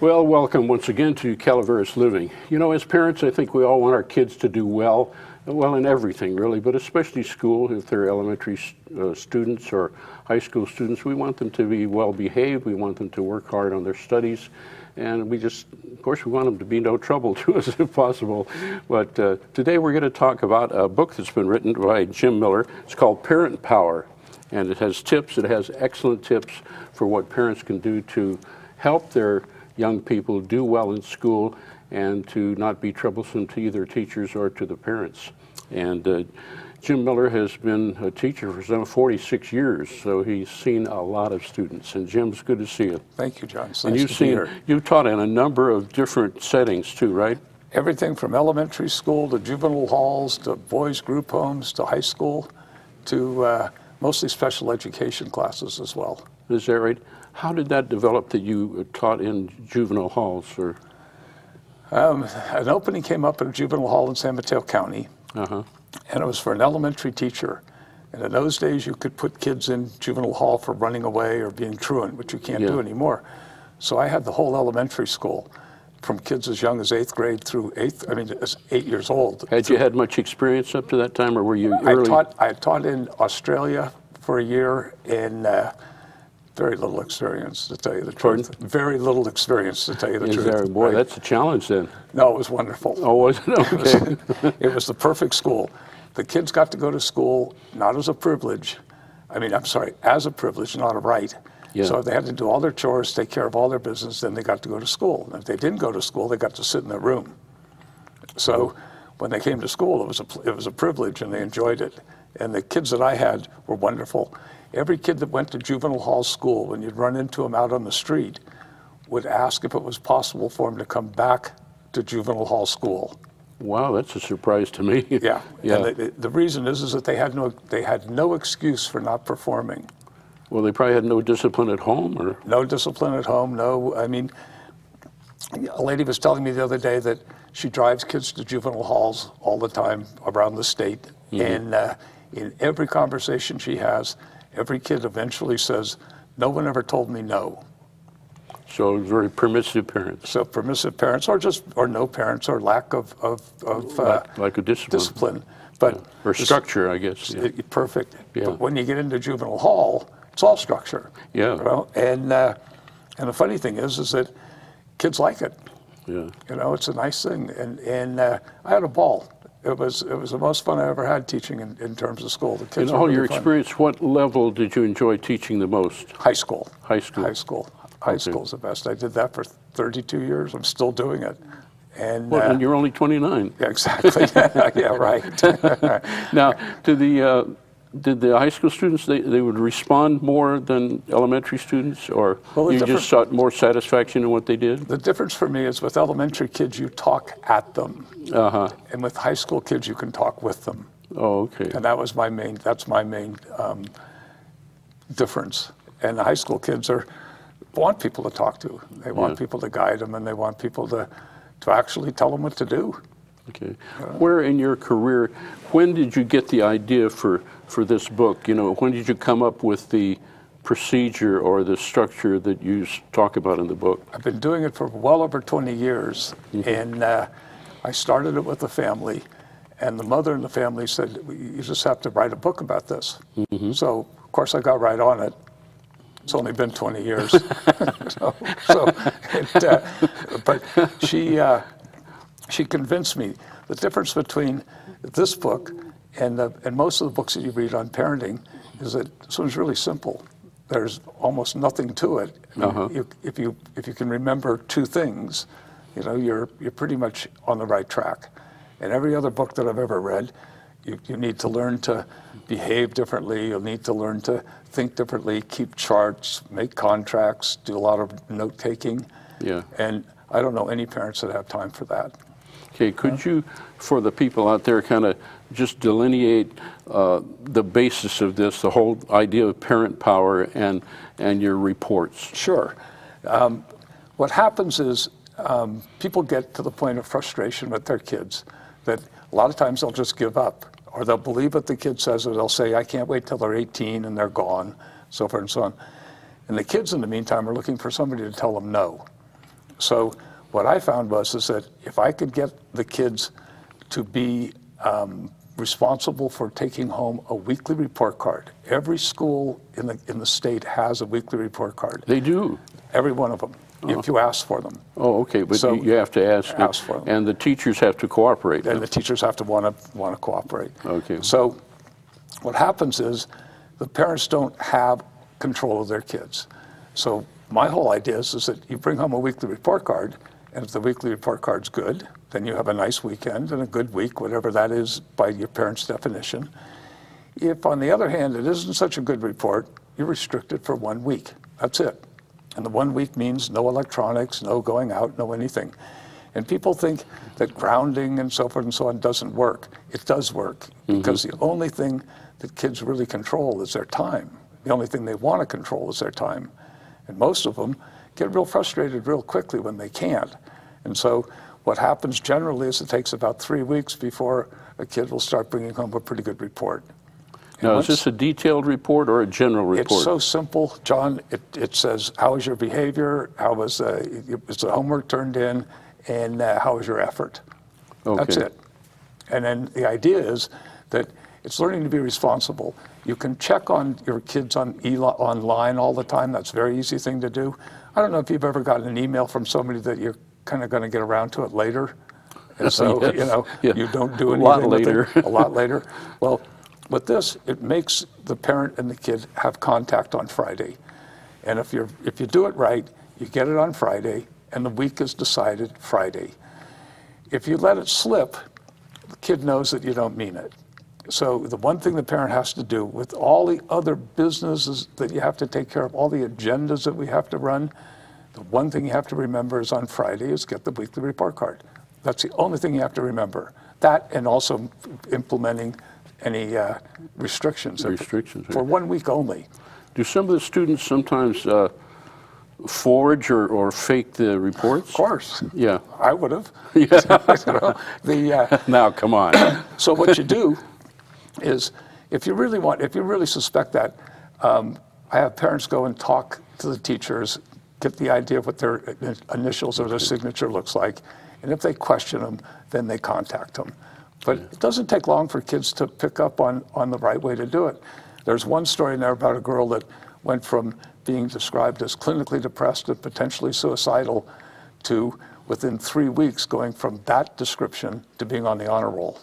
Well, welcome once again to Calaveras Living. You know, as parents, I think we all want our kids to do well in everything really, but especially school. If they're elementary students or high school students, we want them to be well behaved. We want them to work hard on their studies. And of course, we want them to be no trouble to us if possible. But today we're going to talk about a book that's been written by Jim Miller. It's called Parent Power. And it has tips, it has excellent tips for what parents can do to help their young people do well in school and to not be troublesome to either teachers or to the parents. And Jim Miller has been a teacher for some 46 years, so he's seen a lot of students. And Jim, it's good to see you. Thank you, John. It's and nice to be here. You've taught in a number of different settings too, right? Everything from elementary school to juvenile halls to boys group homes to high school to mostly special education classes as well. Is that right? How did that develop that you taught in juvenile halls? Or an opening came up at a juvenile hall in San Mateo County, and it was for an elementary teacher. And in those days, you could put kids in juvenile hall for running away or being truant, which you can't do anymore. So I had the whole elementary school, from kids as young as 8th grade through 8 years old. Had you had much experience up to that time, or were you early? I taught in Australia for a year in very little experience, to tell you the truth. Pardon? Very little experience, to tell you the truth. There, boy, right? That's a challenge then. No, it was wonderful. Oh, was it? Okay. It was the perfect school. The kids got to go to school not as a privilege. As a privilege, not a right. Yeah. So they had to do all their chores, take care of all their business, then they got to go to school. And if they didn't go to school, they got to sit in their room. So when they came to school, it was a privilege, and they enjoyed it. And the kids that I had were wonderful. Every kid that went to juvenile hall school, when you'd run into them out on the street, would ask if it was possible for them to come back to juvenile hall school. Wow, that's a surprise to me. Yeah. And the reason is that they had no excuse for not performing. Well, they probably had no discipline at home, or? No discipline at home, a lady was telling me the other day that she drives kids to juvenile halls all the time around the state, and in every conversation she has, every kid eventually says, "No one ever told me no." So very permissive parents. So permissive parents, or no parents, or lack of lack of discipline. But or structure, I guess. Yeah. Perfect. Yeah. But when you get into juvenile hall, it's all structure. Yeah. You know? And the funny thing is that kids like it. Yeah. You know, it's a nice thing. And I had a ball. It was the most fun I ever had teaching in terms of school. The kids in all really your fun. experience, what level did you enjoy teaching the most? High school. High school. High school. High school's the best. I did that for 32 years. I'm still doing it. And, and you're only 29. Yeah, exactly. Yeah, right. Now, did the high school students, they would respond more than elementary students, or you just sought more satisfaction in what they did? The difference for me is with elementary kids, you talk at them. And with high school kids, you can talk with them. Oh, okay. And that's my main difference. And the high school kids want people to talk to. They want people to guide them, and they want people to actually tell them what to do. Okay. Where in your career, when did you get the idea for this book? You know, when did you come up with the procedure or the structure that you talk about in the book? I've been doing it for well over 20 years, and I started it with a family, and the mother in the family said, "You just have to write a book about this." So, of course, I got right on it. It's only been 20 years. But she convinced me. The difference between this book and most of the books that you read on parenting is that this one's really simple. There's almost nothing to it. If you can remember two things, you know, you're pretty much on the right track. And every other book that I've ever read, you need to learn to behave differently. You'll need to learn to think differently, keep charts, make contracts, do a lot of note taking. Yeah. And I don't know any parents that have time for that. Okay, could you, for the people out there, kind of just delineate the basis of this, the whole idea of parent power and your reports? Sure. What happens is people get to the point of frustration with their kids that a lot of times they'll just give up, or they'll believe what the kid says, or they'll say, "I can't wait till they're 18 and they're gone," so forth and so on. And the kids in the meantime are looking for somebody to tell them no. So what I found is that if I could get the kids to be responsible for taking home a weekly report card. Every school in the state has a weekly report card. They do. Every one of them, if you ask for them. Oh, okay, but So you have to ask for them. and the teachers have to cooperate. And the teachers have to want to cooperate. Okay. So what happens is the parents don't have control of their kids. So my whole idea is that you bring home a weekly report card, and if the weekly report card's good, then you have a nice weekend and a good week, whatever that is by your parents' definition. If, on the other hand, it isn't such a good report, you're restricted for 1 week. That's it. And the 1 week means no electronics, no going out, no anything. And people think that grounding and so forth and so on doesn't work. It does work, because the only thing that kids really control is their time. The only thing they want to control is their time. And most of them get real frustrated real quickly when they can't. And so what happens generally is it takes about 3 weeks before a kid will start bringing home a pretty good report. Now, is this a detailed report or a general report? It's so simple, John. It says, how was your behavior? How was the homework turned in? And how was your effort? Okay. That's it. And then the idea is that it's learning to be responsible. You can check on your kids online all the time. That's a very easy thing to do. I don't know if you've ever gotten an email from somebody that you're kind of going to get around to it later. And so, Yes. you don't do anything A lot with later. it. A lot later. Well, with this, it makes the parent and the kid have contact on Friday. And if you do it right, you get it on Friday, and the week is decided Friday. If you let it slip, the kid knows that you don't mean it. So the one thing the parent has to do with all the other businesses that you have to take care of, all the agendas that we have to run, the one thing you have to remember is on Friday is get the weekly report card. That's the only thing you have to remember. That, and also implementing any restrictions. Restrictions, For right. 1 week only. Do some of the students sometimes forge or fake the reports? Of course. Yeah. I would have. Now, come on. So what you do is, if you really suspect that, I have parents go and talk to the teachers, get the idea of what their initials or their signature looks like, and if they question them, then they contact them. But it doesn't take long for kids to pick up on the right way to do it. There's one story in there about a girl that went from being described as clinically depressed and potentially suicidal to, within 3 weeks, going from that description to being on the honor roll.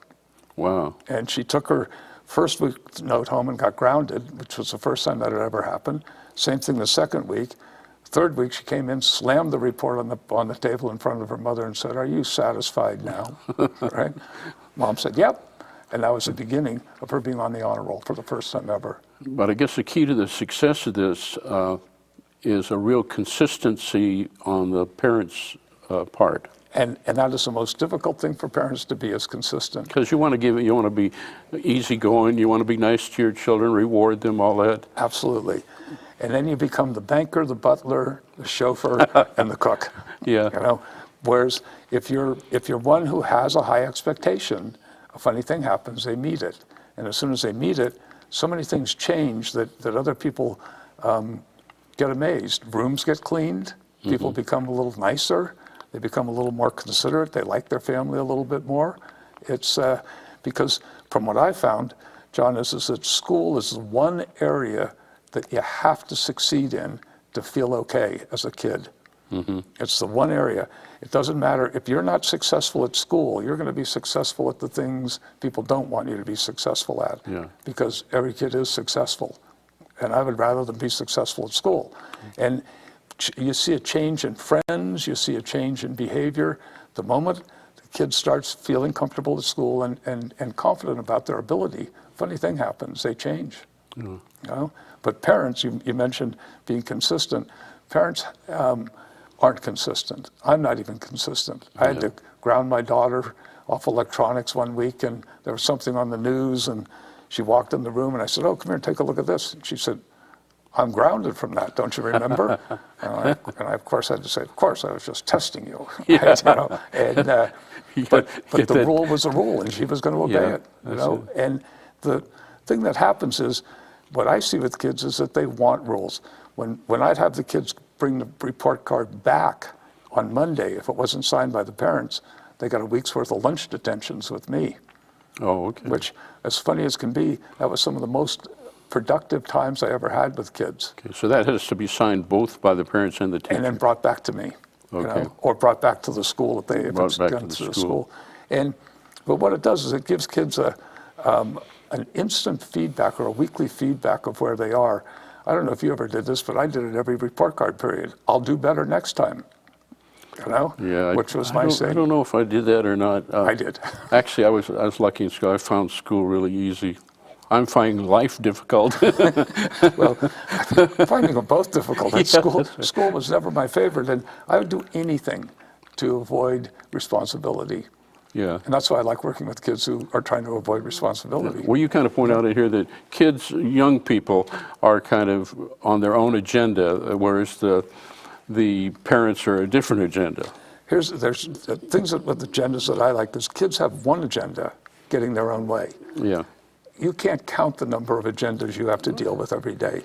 Wow. And she took her first week note home and got grounded, which was the first time that had ever happened. Same thing the second week. Third week, she came in, slammed the report on the table in front of her mother and said, "Are you satisfied now?" Right? Mom said, "Yep." And that was the beginning of her being on the honor roll for the first time ever. But I guess the key to the success of this is a real consistency on the parents' part. And that is the most difficult thing for parents to be, is consistent. Because you want to be easygoing, you want to be nice to your children, reward them, all that. Absolutely. And then you become the banker, the butler, the chauffeur, and the cook. Yeah. Whereas if you're one who has a high expectation, a funny thing happens, they meet it. And as soon as they meet it, so many things change that other people get amazed. Rooms get cleaned, people become a little nicer, they become a little more considerate, they like their family a little bit more. It's because from what I found, John, is that school is the one area that you have to succeed in to feel okay as a kid. It's the one area. It doesn't matter if you're not successful at school, you're going to be successful at the things people don't want you to be successful at. Yeah. Because every kid is successful. And I would rather them be successful at school. And you see a change in friends, you see a change in behavior. The moment the kid starts feeling comfortable at school and confident about their ability, funny thing happens, they change. But parents, you mentioned being consistent. Parents aren't consistent. I'm not even consistent. I had to ground my daughter off electronics one week, and there was something on the news, and she walked in the room, and I said, "Oh, come here and take a look at this." And she said, "I'm grounded from that, don't you remember?" and I, of course, had to say, "Of course, I was just testing you." Yeah. And, but the rule was a rule, and she was going to obey it. And the thing that happens is, what I see with kids is that they want rules. When I'd have the kids bring the report card back on Monday, if it wasn't signed by the parents, they got a week's worth of lunch detentions with me. Oh, okay. Which, as funny as can be, that was some of the most productive times I ever had with kids. Okay, so that has to be signed both by the parents and the teacher. And then brought back to me, Okay. or brought back to the school if it's Brought back done to the the school. school. But what it does is it gives kids an instant feedback or a weekly feedback of where they are. I don't know if you ever did this, but I did it every report card period. I'll do better next time. Yeah, Which was my saying. I don't know if I did that or not. I did. Actually, I was lucky in school. I found school really easy. I'm finding life difficult. Well, finding them both difficult. At school was never my favorite, and I would do anything to avoid responsibility. Yeah. And that's why I like working with kids who are trying to avoid responsibility. Well, you kind of point out in here that kids, young people, are kind of on their own agenda, whereas the parents are a different agenda. There's things with agendas that I like. Is kids have one agenda, getting their own way. Yeah. You can't count the number of agendas you have to deal with every day.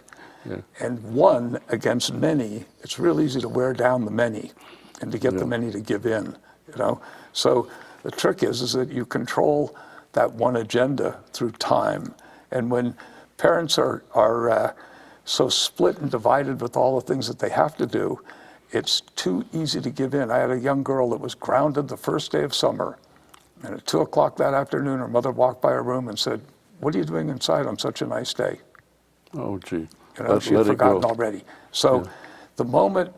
Yeah. And one against many, it's real easy to wear down the many and to get the many to give in, So the trick is that you control that one agenda through time. And when parents are so split and divided with all the things that they have to do, it's too easy to give in. I had a young girl that was grounded the first day of summer. And at 2 o'clock that afternoon, her mother walked by her room and said, "What are you doing inside on such a nice day?" Oh, gee. She had forgotten already. So the moment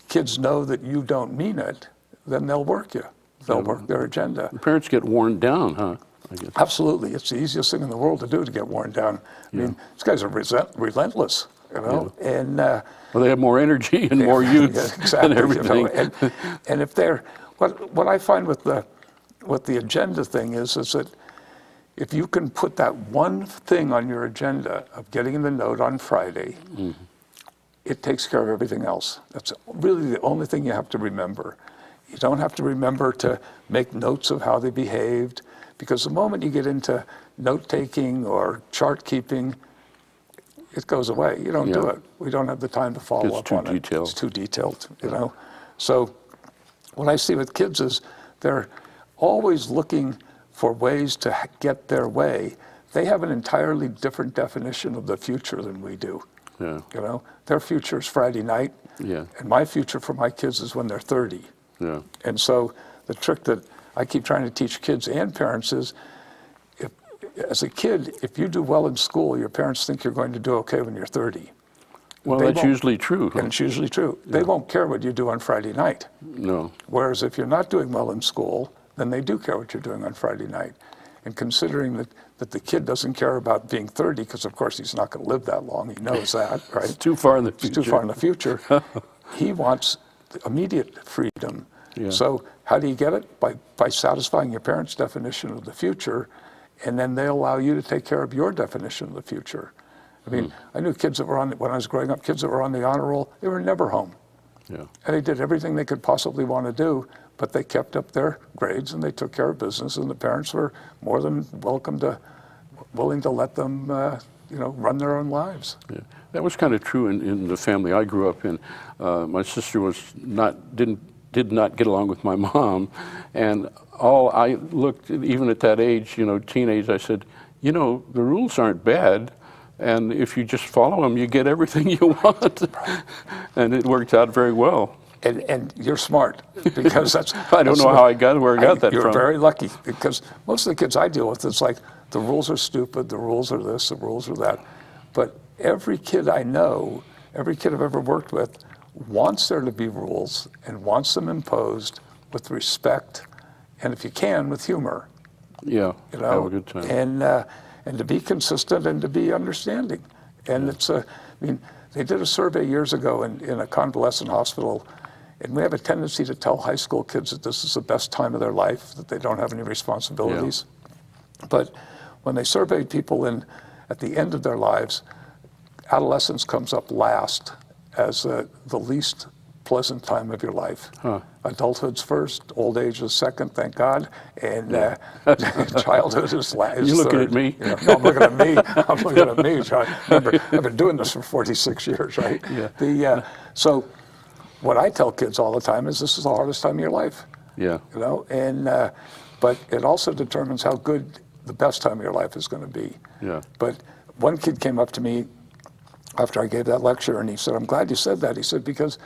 kids know that you don't mean it, then they'll work you. They'll work their agenda. Parents get worn down, huh? I guess. Absolutely. It's the easiest thing in the world to do, to get worn down. I mean, these guys are relentless, and Well, they have more energy and more youth exactly, and everything. And if they're, what I find with the agenda thing is that if you can put that one thing on your agenda of getting the note on Friday, it takes care of everything else. That's really the only thing you have to remember. You don't have to remember to make notes of how they behaved, because the moment you get into note-taking or chart-keeping, it goes away. You don't do it. We don't have the time to follow up on it. It's too detailed, So what I see with kids is they're always looking for ways to get their way. They have an entirely different definition of the future than we do. Yeah. Their future is Friday night, and my future for my kids is when they're 30. Yeah. And so the trick that I keep trying to teach kids and parents is, as a kid, if you do well in school, your parents think you're going to do okay when you're 30. Well, that's usually true. And it's usually true. They won't care what you do on Friday night. No. Whereas if you're not doing well in school, then they do care what you're doing on Friday night. And considering that the kid doesn't care about being 30, because of course he's not going to live that long, he knows that, right? It's too far in the future. It's too far in the future. He wants immediate freedom. Yeah. So how do you get it? By satisfying your parents' definition of the future, and then they allow you to take care of your definition of the future. I mean, I knew kids that were when I was growing up, kids that were on the honor roll, they were never home. Yeah. And they did everything they could possibly want to do, but they kept up their grades and they took care of business, and the parents were more than willing to let them, run their own lives. Yeah. That was kind of true in the family I grew up in. My sister did not get along with my mom, and I looked, even at that age, teenage, I said, the rules aren't bad, and if you just follow them, you get everything you want. And it worked out very well. And you're smart, because that's... I don't know how I got where I got that from. You're very lucky, because most of the kids I deal with, it's like, the rules are stupid, the rules are this, the rules are that. But every kid I know, every kid I've ever worked with, wants there to be rules and wants them imposed with respect, and if you can, with humor. Yeah, have a good time. And to be consistent and to be understanding. And they did a survey years ago in a convalescent hospital, and we have a tendency to tell high school kids that this is the best time of their life, that they don't have any responsibilities. Yeah. But when they surveyed people at the end of their lives, adolescence comes up last as the least pleasant time of your life. Huh. Adulthood's first, old age is second, thank God, and childhood is last. You're looking at me. No, I'm looking at me. I'm looking at me. Remember, I've been doing this for 46 years, right? Yeah. So what I tell kids all the time is this is the hardest time of your life. Yeah. You know, and but it also determines how good the best time of your life is going to be. Yeah. But one kid came up to me after I gave that lecture, and he said, "I'm glad you said that." He said, "Because,"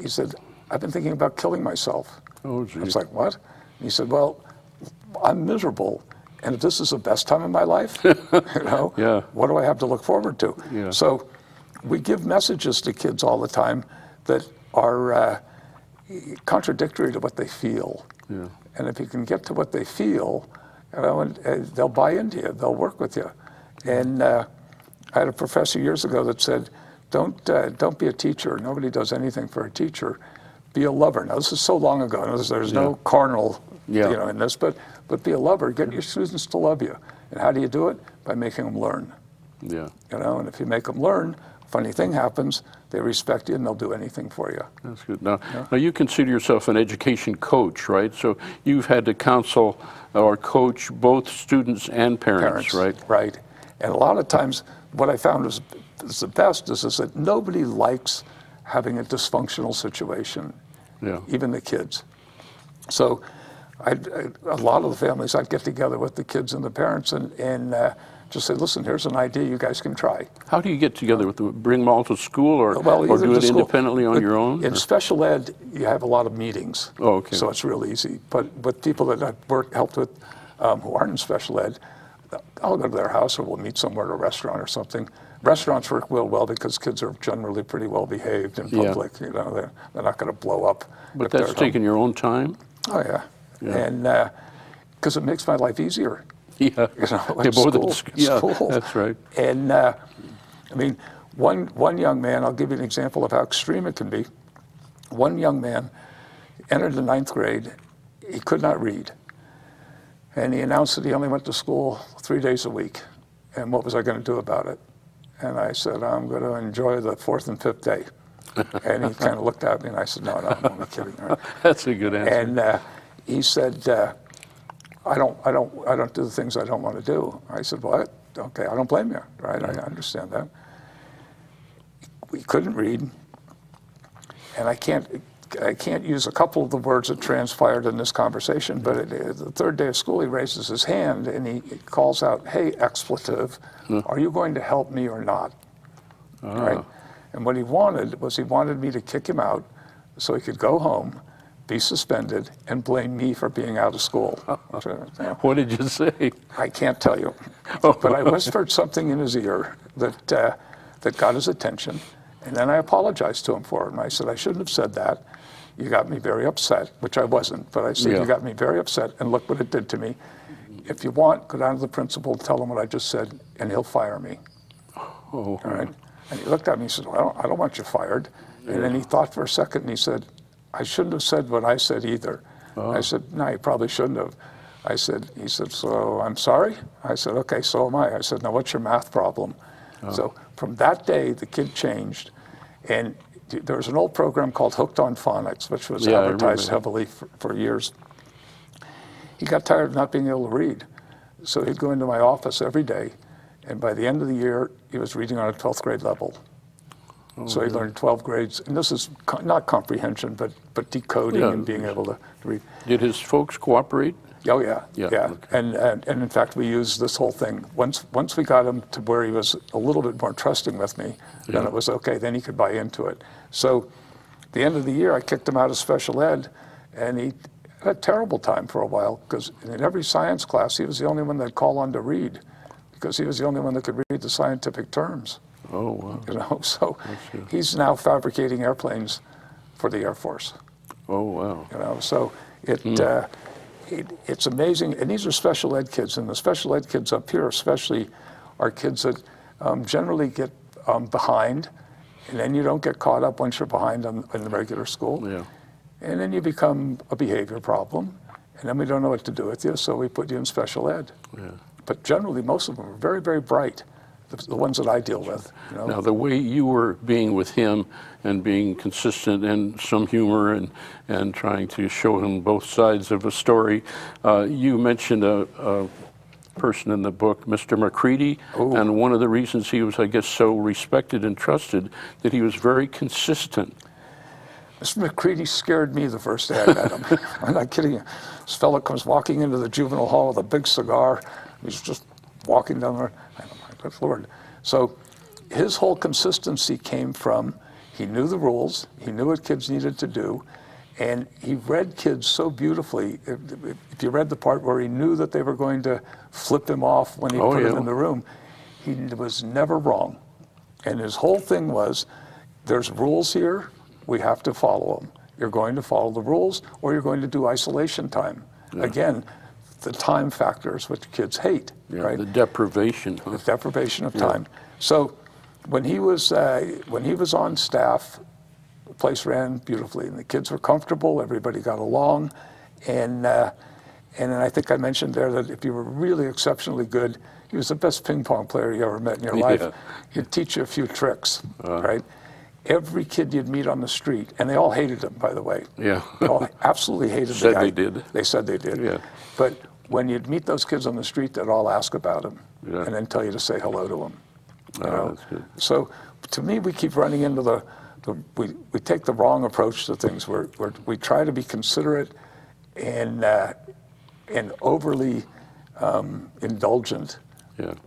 he said, "I've been thinking about killing myself." Oh, I geez. was like, "What?" And he said, "Well, I'm miserable, and if this is the best time of my life, you know, Yeah. what do I have to look forward to?" Yeah. So we give messages to kids all the time that are contradictory to what they feel. Yeah. And if you can get to what they feel, you know, and they'll buy into you, they'll work with you. And I had a professor years ago that said, don't be a teacher. Nobody does anything for a teacher. Be a lover. Now, this is so long ago. There's no carnal, you know, in this, but be a lover. Get your students to love you. And how do you do it? By making them learn. Yeah. You know, and if you make them learn, funny thing happens, they respect you and they'll do anything for you. That's good. Now, you consider yourself an education coach, right? So you've had to counsel or coach both students and parents, right? Right. And a lot of times, what I found is the best is that nobody likes having a dysfunctional situation, Yeah. even the kids. So a lot of the families, I'd get together with the kids and the parents and just say, listen, here's an idea you guys can try. How do you get together with them? Bring them all to school or Either do to it school. independently on your own? In special ed, you have a lot of meetings. Oh, okay. So it's real easy. But with people that I've helped with who aren't in special ed, I'll go to their house or we'll meet somewhere at a restaurant or something. Restaurants work real well because kids are generally pretty well behaved in public. You know, they're not going to blow up. But that's taking your own time? Oh, yeah. And because it makes my life easier. Yeah. You know, They're both school, school. That's right. And I mean, one young man, I'll give you an example of how extreme it can be. One young man entered the 9th grade. He could not read. And he announced that he only went to school 3 days a week. And what was I going to do about it? And I said, I'm going to enjoy the 4th and 5th day. And he kind of looked at me and I said, no, I'm only kidding. Right? That's a good answer. And he said, I don't do the things I don't want to do. I said, what? Okay, I don't blame you, right? I understand that. We couldn't read, and I can't use a couple of the words that transpired in this conversation, but the 3rd day of school, he raises his hand and he calls out, hey, expletive, are you going to help me or not? Right? And what he wanted was me to kick him out so he could go home, be suspended, and blame me for being out of school. What did you say? I can't tell you. But I whispered something in his ear that got his attention, and then I apologized to him for it. And I said, I shouldn't have said that. You got me very upset, which I wasn't, but I said, you got me very upset, and look what it did to me. If you want, go down to the principal, tell him what I just said, and he'll fire me. Oh. All right? And he looked at me and said, well, I don't want you fired. And then he thought for a second, and he said, I shouldn't have said what I said either. I said, no, you probably shouldn't have. He said, so I'm sorry? I said, okay, so am I. I said, now what's your math problem? So from that day, the kid changed. And there was an old program called Hooked on Phonics, which was advertised heavily for years. He got tired of not being able to read. So he'd go into my office every day. And by the end of the year, he was reading on a 12th grade level. So he learned 12 grades, and this is not comprehension, but decoding and being able to read. Did his folks cooperate? Oh yeah. Okay. And in fact, we used this whole thing. Once we got him to where he was a little bit more trusting with me, then it was okay. Then he could buy into it. So, at the end of the year, I kicked him out of special ed, and he had a terrible time for a while because in every science class, he was the only one that'd call on to read, because he was the only one that could read the scientific terms. Oh, wow. You know, so he's now fabricating airplanes for the Air Force. Oh, wow. You know, so it's amazing. And these are special ed kids, and the special ed kids up here especially are kids that generally get behind, and then you don't get caught up once you're behind in the regular school. Yeah. And then you become a behavior problem, and then we don't know what to do with you, so we put you in special ed. Yeah. But generally, most of them are very, very bright. The ones that I deal with. You know? Now, the way you were being with him and being consistent and some humor and trying to show him both sides of a story, you mentioned a person in the book, Mr. McCready, and one of the reasons he was, I guess, so respected and trusted, that he was very consistent. Mr. McCready scared me the first day I met him. I'm not kidding you. This fellow comes walking into the juvenile hall with a big cigar. He's just walking down there. I'm like, good Lord. So his whole consistency came from, he knew the rules, he knew what kids needed to do, and he read kids so beautifully. If you read the part where he knew that they were going to flip him off when he put him in the room, he was never wrong. And his whole thing was, there's rules here, we have to follow them. You're going to follow the rules, or you're going to do isolation time. Yeah. Again, the time factor is what kids hate, right? The deprivation. The deprivation of time. So when he was on staff, the place ran beautifully, and the kids were comfortable, everybody got along, and I think I mentioned there that if you were really exceptionally good, he was the best ping pong player you ever met in your life. He'd teach you a few tricks, right? Every kid you'd meet on the street, and they all hated him, by the way. Yeah. They all absolutely hated the guy. They did. They said they did. Yeah. But when you'd meet those kids on the street, they'd all ask about him and then tell you to say hello to him. You know? That's good. So to me, we keep running into we take the wrong approach to things. We try to be considerate and overly indulgent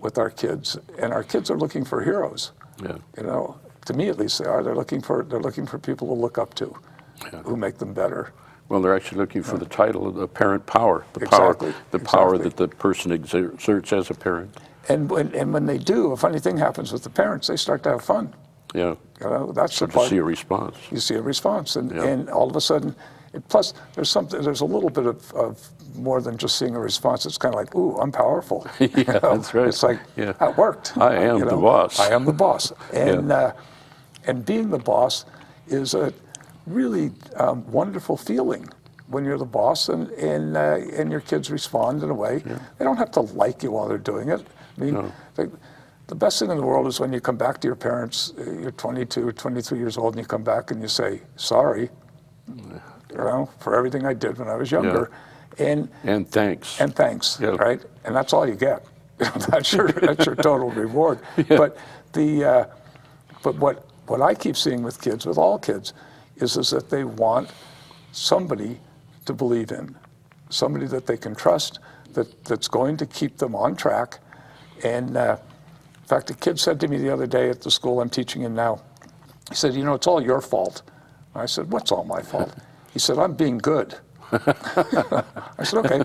with our kids, and our kids are looking for heroes. Yeah. You know, to me at least they are. They're looking for people to look up to, who make them better. Well, they're actually looking for the title of the parent power, the power that the person exerts as a parent. And when they do, a funny thing happens with the parents. They start to have fun. Yeah. You know, that's the part. part. You see a response. You see a response, and all of a sudden, plus there's a little bit of more than just seeing a response. It's kind of like, ooh, I'm powerful. Yeah, that's right. It's like, that worked. I am the boss. I am the boss. And being the boss is a really wonderful feeling when you're the boss and your kids respond in a way. Yeah. They don't have to like you while they're doing it. I mean, the best thing in the world is when you come back to your parents, you're 22, 23 years old, and you come back and you say, sorry, for everything I did when I was younger. Yeah. And thanks. And thanks, right? And that's all you get. That's your total reward. Yeah. But what I keep seeing with kids, with all kids, is that they want somebody to believe in, somebody that they can trust, that's going to keep them on track. And in fact, a kid said to me the other day at the school I'm teaching in now, he said, it's all your fault. I said, what's all my fault? He said, I'm being good. I said, okay,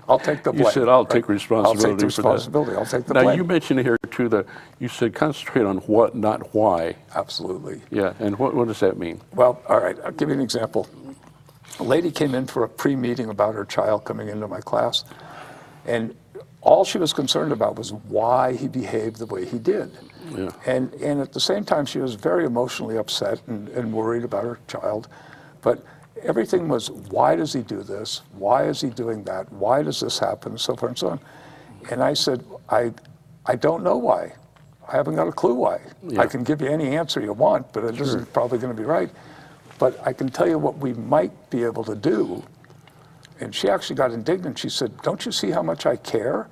I'll take the blame. You said, I'll take responsibility. I'll take the responsibility. I'll take the blame. Now, you mentioned here, too, that you said concentrate on what, not why. Absolutely. Yeah, and what does that mean? Well, all right, I'll give you an example. A lady came in for a pre-meeting about her child coming into my class, and all she was concerned about was why he behaved the way he did. Yeah. And at the same time, she was very emotionally upset and worried about her child. But everything was, why does he do this? Why is he doing that? Why does this happen? And so forth and so on. And I said, I don't know why. I haven't got a clue why. Yeah. I can give you any answer you want, but it isn't probably going to be right. But I can tell you what we might be able to do. And she actually got indignant. She said, don't you see how much I care?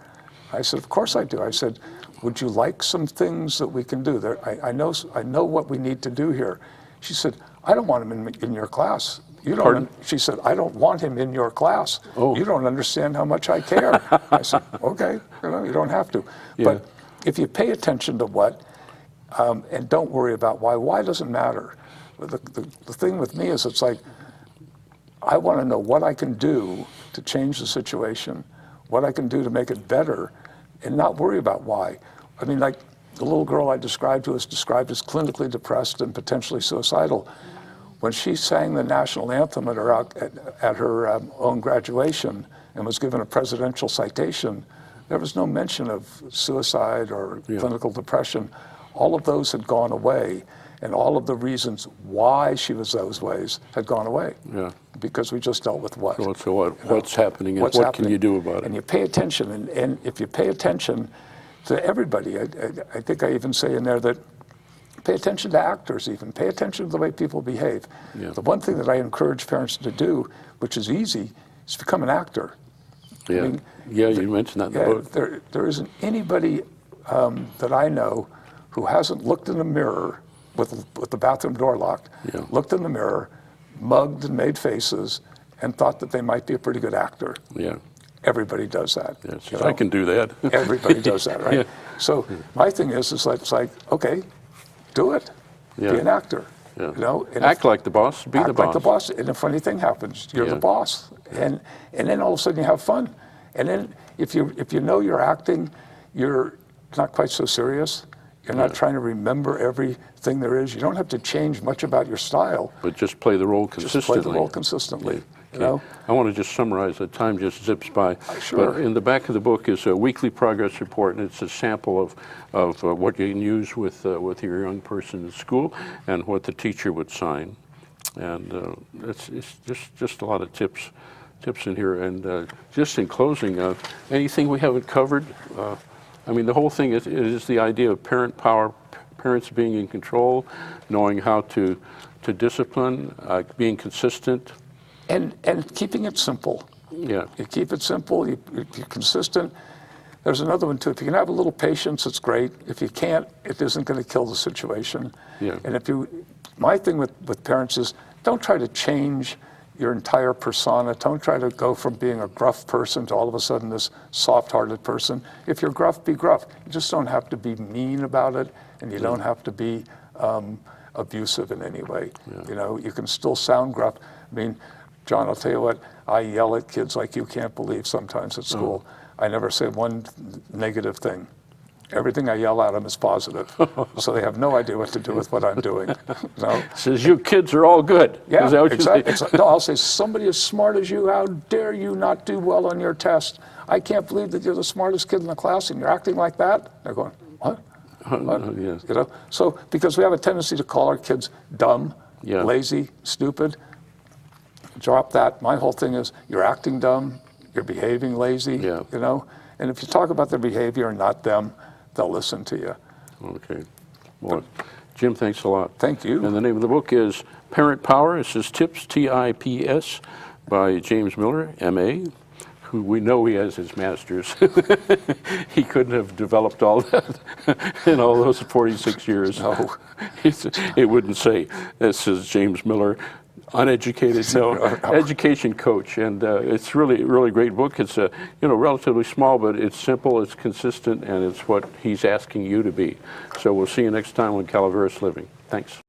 I said, of course I do. I said, would you like some things that we can do? I know what we need to do here. She said, I don't want him in your class. You don't. She said, I don't want him in your class. Oh. You don't understand how much I care. I said, okay, you don't have to. Yeah. But if you pay attention to what, and don't worry about why doesn't matter. The thing with me is it's like, I want to know what I can do to change the situation, what I can do to make it better, and not worry about why. I mean, like the little girl I described who was described as clinically depressed and potentially suicidal, when she sang the national anthem at her own graduation and was given a presidential citation, there was no mention of suicide or clinical depression. All of those had gone away, and all of the reasons why she was those ways had gone away. Yeah. Because we just dealt with what. So what's happening and what can you do about it? And you pay attention, and if you pay attention to everybody, I think I even say in there that pay attention to actors even, pay attention to the way people behave. Yeah. The one thing that I encourage parents to do, which is easy, is become an actor. Yeah, I mean, you mentioned that in the book. There isn't anybody that I know who hasn't looked in the mirror with the bathroom door locked, looked in the mirror, mugged and made faces and thought that they might be a pretty good actor. Yeah. Everybody does that. Yes, you I know? can do that. Everybody does that, right? Yeah. So my thing is like, it's like, okay, do it. Yeah. Be an actor. Yeah. You know, and Act like the boss. Be the act boss. like the boss. And a funny thing happens. You're Yeah. the boss, and then all of a sudden you have fun. And then if you know you're acting, you're not quite so serious. You're not trying to remember everything there is. You don't have to change much about your style. But just play the role consistently. Just play the role consistently. Okay. You know? I want to just summarize. The time just zips by. Sure. But in the back of the book is a weekly progress report, and it's a sample of what you can use with your young person in school and what the teacher would sign. And it's just a lot of tips in here. And just in closing, anything we haven't covered? I mean, the whole thing is the idea of parent power, parents being in control, knowing how to discipline, being consistent. And keeping it simple. Yeah. You keep it simple, you're consistent. There's another one too. If you can have a little patience, it's great. If you can't, it isn't going to kill the situation. Yeah. And my thing with parents is don't try to change your entire persona. Don't try to go from being a gruff person to all of a sudden this soft-hearted person. If you're gruff, be gruff. You just don't have to be mean about it, and you don't have to be abusive in any way. Yeah. You know, you can still sound gruff. I mean, John, I'll tell you what, I yell at kids like you can't believe sometimes at school. I never say one negative thing. Everything I yell at them is positive. So they have no idea what to do with what I'm doing. No. Says you kids are all good. Yeah, Is that what exactly. you say? No, I'll say, somebody as smart as you, how dare you not do well on your test? I can't believe that you're the smartest kid in the class and you're acting like that. They're going, what? What? Yes. You know? So, because we have a tendency to call our kids dumb, Yeah. lazy, stupid, drop that. My whole thing is, you're acting dumb, you're behaving lazy, Yeah. you know? And if you talk about their behavior and not them, they'll listen to you. Okay. Well, Jim, thanks a lot. Thank you. And the name of the book is Parent Power. It says Tips, Tips, by James Miller, M.A., who we know he has his master's. He couldn't have developed all that in all those 46 years. No. It wouldn't say, this is James Miller, uneducated, no, education coach. And it's really, really great book. It's relatively small, but it's simple, it's consistent, and it's what he's asking you to be. So we'll see you next time on Calaveras Living. Thanks.